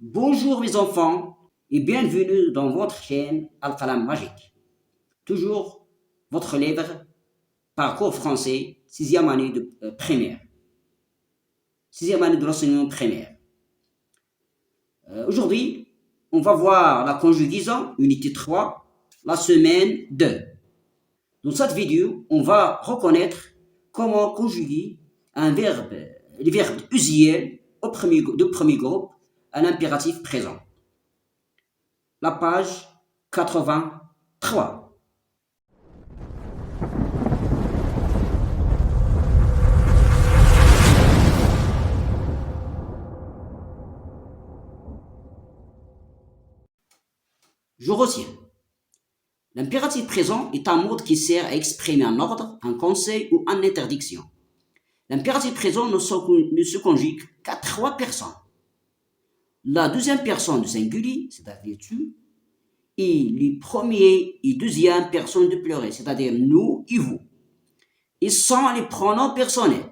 Bonjour mes enfants et bienvenue dans votre chaîne Al-Qalam Magique. Toujours votre livre Parcours français, 6e année de primaire. 6e année de l'enseignement primaire. Aujourd'hui, on va voir la conjugaison, unité 3, la semaine 2. Dans cette vidéo, on va reconnaître comment conjuguer les verbes usuels du premier groupe à l'impératif présent. La page 83. Je retiens. L'impératif présent est un mode qui sert à exprimer un ordre, un conseil ou une interdiction. L'impératif présent ne se conjugue qu'à 3 personnes. La deuxième personne du singulier, c'est-à-dire tu, et les premières et deuxième personnes du pluriel, c'est-à-dire nous et vous. Ils sont les pronoms personnels.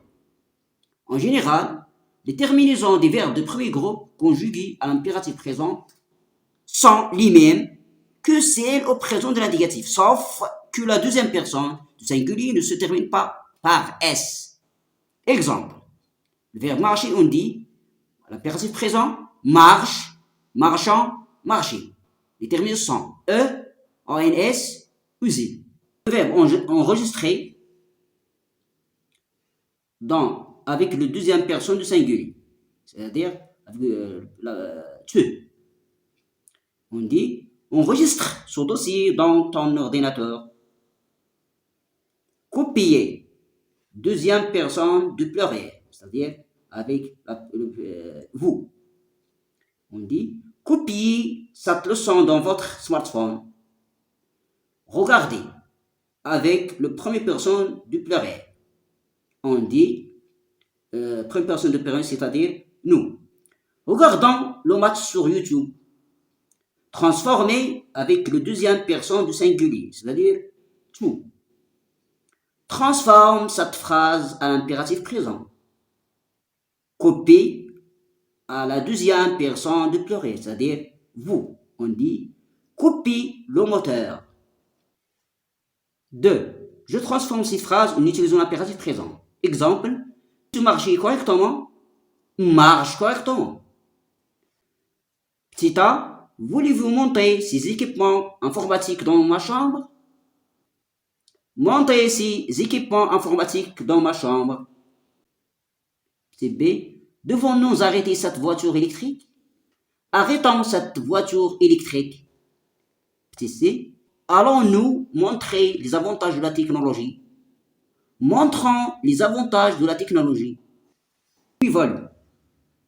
En général, les terminaisons des verbes de premier groupe conjugués à l'impératif présent sont les mêmes que celles au présent de l'indicatif, sauf que la deuxième personne du singulier ne se termine pas par S. Exemple, le verbe marcher, on dit, l'impératif présent, marche, marchant, marcher. Les terminaisons sont E, ONS, usé. Le verbe enregistré avec le deuxième personne du singulier, c'est-à-dire tu. On dit, enregistre ce dossier dans ton ordinateur. Copier, deuxième personne du pluriel, c'est-à-dire avec vous. On dit, copiez cette leçon dans votre smartphone. Regardez avec le première personne du pluriel. On dit, première personne du pluriel, c'est-à-dire nous. Regardons le match sur YouTube. Transformer avec le deuxième personne du singulier, c'est-à-dire tu. Transforme cette phrase à l'impératif présent. Copie à la deuxième personne du pluriel, c'est-à-dire vous. On dit copie le moteur. 2. Je transforme ces phrases en utilisant l'impératif présent. Exemple, tu marches correctement, marche correctement. Petit A, voulez-vous monter ces équipements informatiques dans ma chambre? Montez ces équipements informatiques dans ma chambre. Petit B, devons-nous arrêter cette voiture électrique? Arrêtons cette voiture électrique. Petit C, allons-nous montrer les avantages de la technologie? Montrons les avantages de la technologie. Puis voilà.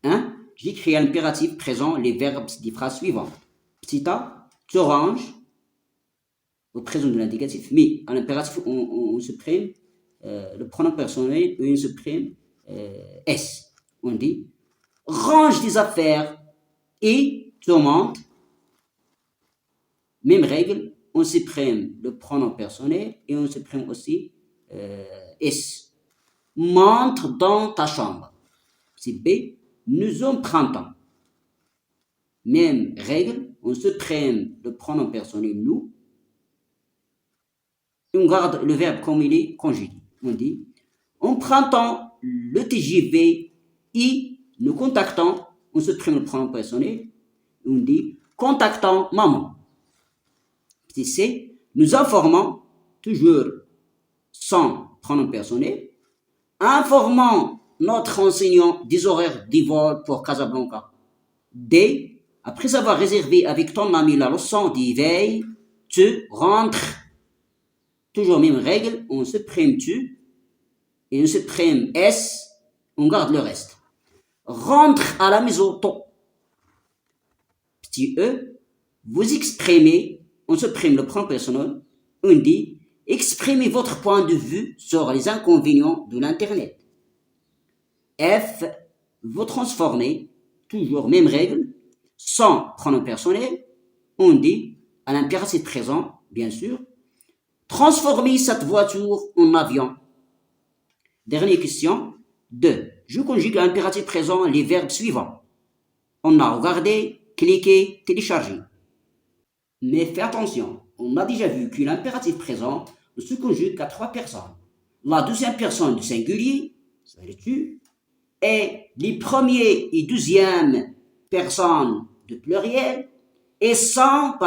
1. J'écris à l'impératif présent les verbes des phrases suivantes. Petit A, tu ranges au présent de l'indicatif, mais à l'impératif, on supprime le pronom personnel et on supprime S. On dit, range tes affaires et tu montes. Même règle, on supprime le pronom personnel et on supprime aussi S. Montre dans ta chambre. C'est B. Nous empruntons. Même règle, on supprime le pronom personnel nous. Et on garde le verbe comme il est conjugué. On dit, empruntons le TGV et nous contactons, on supprime le pronom personnel. On dit, contactons maman. Petit C, nous informons, toujours sans pronom personnel, informons notre enseignant des horaires des vols pour Casablanca. D, après avoir réservé avec ton ami la leçon d'éveil, tu rentres. Toujours même règle, on supprime tu et on supprime S, on garde le reste. Rentre à la maison tôt. Petit E, vous exprimez, on supprime le pronom personnel, on dit exprimez votre point de vue sur les inconvénients de l'Internet. F, vous transformez, toujours même règle, sans pronom personnel, on dit à l'impératif présent, bien sûr, transformer cette voiture en avion. Dernière question. 2. Je conjugue à l'impératif présent les verbes suivants. On a regardé, cliqué, téléchargé. Mais fais attention, on a déjà vu que l'impératif présent ne se conjugue qu'à 3 personnes. La deuxième personne du singulier, c'est-à-dire tu, et les premiers et deuxième personnes du pluriel, et sans,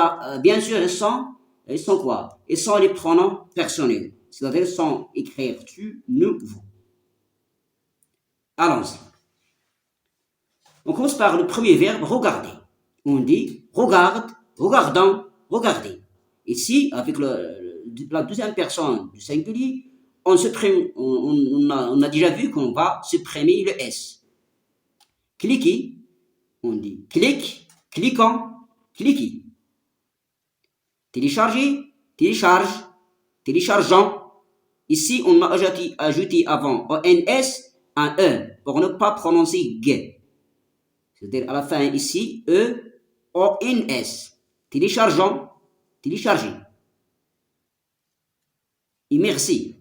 bien sûr, ils sont quoi? Ils sont les pronoms personnels, c'est-à-dire sans écrire tu, nous, vous. Allons-y. On commence par le premier verbe, regarder. On dit regarde, regardant, regardez. Ici, avec la deuxième personne du singulier, on a déjà vu qu'on va supprimer le S. Cliquer, on dit clique, cliquant, cliquez. Télécharger, télécharge, téléchargeant. Ici, on a ajouté avant ONS un E pour ne pas prononcer G. C'est-à-dire à la fin ici, E, O-N-S. Téléchargeant, télécharger. Et merci.